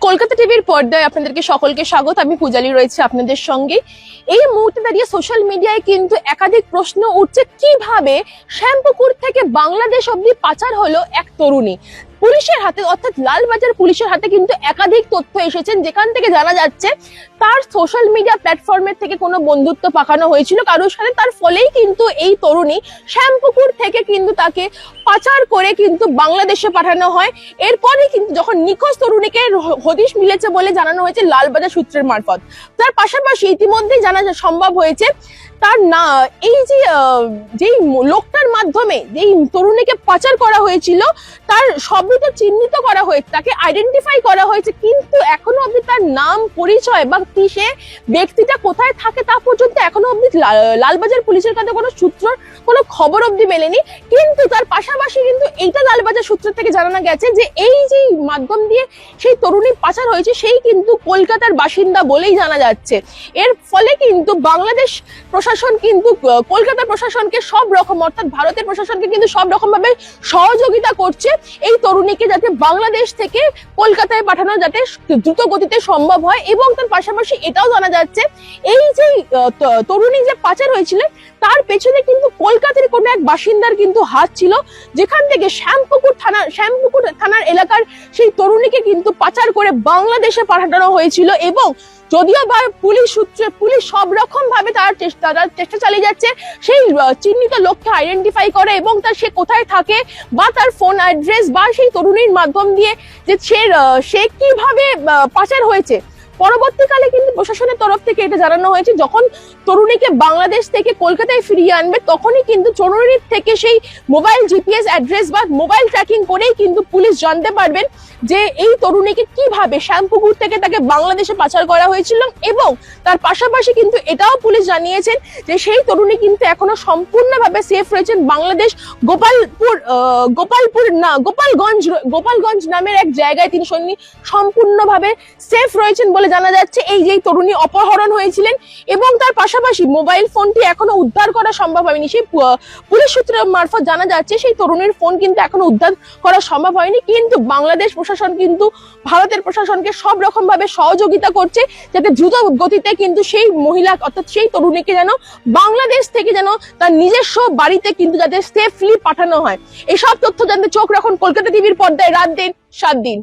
কলকাতা টিভির পর্দায় আপনাদেরকে সকলকে স্বাগত। আমি পূজালি রয়েছে আপনাদের সঙ্গে। এই মুহূর্তে দাঁড়িয়ে সোশ্যাল মিডিয়ায় কিন্তু একাধিক প্রশ্ন উঠছে, কিভাবে শ্যামপুকুর থেকে বাংলাদেশ অব্দি পাচার হলো এক তরুণী। পুলিশের হাতে অর্থাৎ লালবাজার পুলিশের হাতে কিন্তু একাধিক তথ্য এসেছেন, যেখান থেকে জানা যাচ্ছে তার সোশ্যাল মিডিয়া প্ল্যাটফর্মের থেকে কোনো বন্ধুত্ব পাকানো হয়েছিল কারোর সাথে। তার ফলেই কিন্তু এই তরুণী শ্যামপুকুর থেকে কিন্তু তাকে পাচার করে কিন্তু বাংলাদেশে পাঠানো হয়। এরপরে কিন্তু যখন নিখোঁজ তরুণীকে হদিশ মিলেছে বলে জানানো হয়েছে লালবাজার সূত্রের মারফত। তার পাশাপাশি ইতিমধ্যেই জানা সম্ভব হয়েছে তার না এই যেই লোকটার মাধ্যমে যেই তরুণীকে পাচার করা হয়েছিল তার শব্দটা চিহ্নিত করা হয়েছে, তাকে আইডেন্টিফাই করা হয়েছে, কিন্তু এখনো অব্দি তার নাম পরিচয় বা সে ব্যক্তিটা কোথায় থাকে তা পর্যন্ত এখনো অব্দি লালবাজার পুলিশের কাছে কোনো সূত্র কোনো খবর অব্দি মেলেনি। কিন্তু তার পাশাপাশি কিন্তু এইটা লালবাজার সূত্র থেকে জানানো গেছে যে এই যে মাধ্যম দিয়ে সেই তরুণী পাচার হয়েছে সেই কিন্তু কলকাতার বাসিন্দা বলেই জানা যাচ্ছে। এর ফলে কিন্তু বাংলাদেশ প্রশাসন কিন্তু কলকাতা প্রশাসনকে সব রকম অর্থাৎ ভারতের প্রশাসনকে কিন্তু সব রকম ভাবে সহযোগিতা করছে এই তরুণীকে যাতে বাংলাদেশ থেকে কলকাতায় পাঠানো যাতে দ্রুত গতিতে সম্ভব হয়। এবং তার পাশাপাশি এটাও জানা যাচ্ছে এই যে তরুণী যে পাচার হয়েছিল তার পেছনে কিন্তু কলকাতার কোনো এক বাসিন্দার কিন্তু হাত ছিল, যেখান থেকে শ্যামপুকুর থানার এলাকার সেই তরুণীকে কিন্তু পাচার করে বাংলাদেশে পাঠানো হয়েছিল। এবং যদিও বা পুলিশ সব রকম ভাবে তার চেষ্টা চালিয়ে যাচ্ছে সেই চিহ্নিত লোককে আইডেন্টিফাই করে এবং তার সে কোথায় থাকে বা তার ফোন অ্যাড্রেস বা সেই তরুণীর মাধ্যম দিয়ে যে সে কিভাবে পাচার হয়েছে। পরবর্তীকালে কিন্তু প্রশাসনের তরফ থেকে এটা জানানো হয়েছে যখন তরুণীকে বাংলাদেশ থেকে কলকাতায় ফিরিয়ে আনবে তখনই কিন্তু তরুণীর থেকে সেই মোবাইল জিপিএস অ্যাড্রেস বা মোবাইল ট্র্যাকিং করেই কিন্তু পুলিশ জানতে পারবেন যে এই তরুণীকে কিভাবে শ্যামপুকুর থেকে তাকে বাংলাদেশে পাচার করা হয়েছিল। এবং তার পাশাপাশি কিন্তু এটাও পুলিশ জানিয়েছেন যে সেই তরুণী কিন্তু এখনো সম্পূর্ণভাবে সেফ রয়েছেন বাংলাদেশ গোপালগঞ্জ নামের এক জায়গায় তিনি সম্পূর্ণভাবে সেফ রয়েছেন বলে জানা যাচ্ছে। এই যে তরুণী অপহরণ হয়েছিলেন এবং তার পাশাপাশি মোবাইল ফোনটি এখনো উদ্ধার করা সম্ভব হয়নি, সেই পুলিশ সূত্রের মারফত জানা যাচ্ছে সেই তরুণীর ফোন কিন্তু এখনো উদ্ধার করা সম্ভব হয়নি। কিন্তু বাংলাদেশ প্রশাসন কিন্তু ভারতের প্রশাসনকে সব রকম ভাবে সহযোগিতা করছে যাতে দ্রুত গতিতে কিন্তু সেই মহিলা অর্থাৎ সেই তরুণীকে যেন বাংলাদেশ থেকে যেন তার নিজস্ব বাড়িতে কিন্তু যাতে সেফলি পাঠানো হয়। এসব তথ্য জানতে চোখ রাখুন কলকাতা টিভির পর্দায় রাত দিন 7 দিন।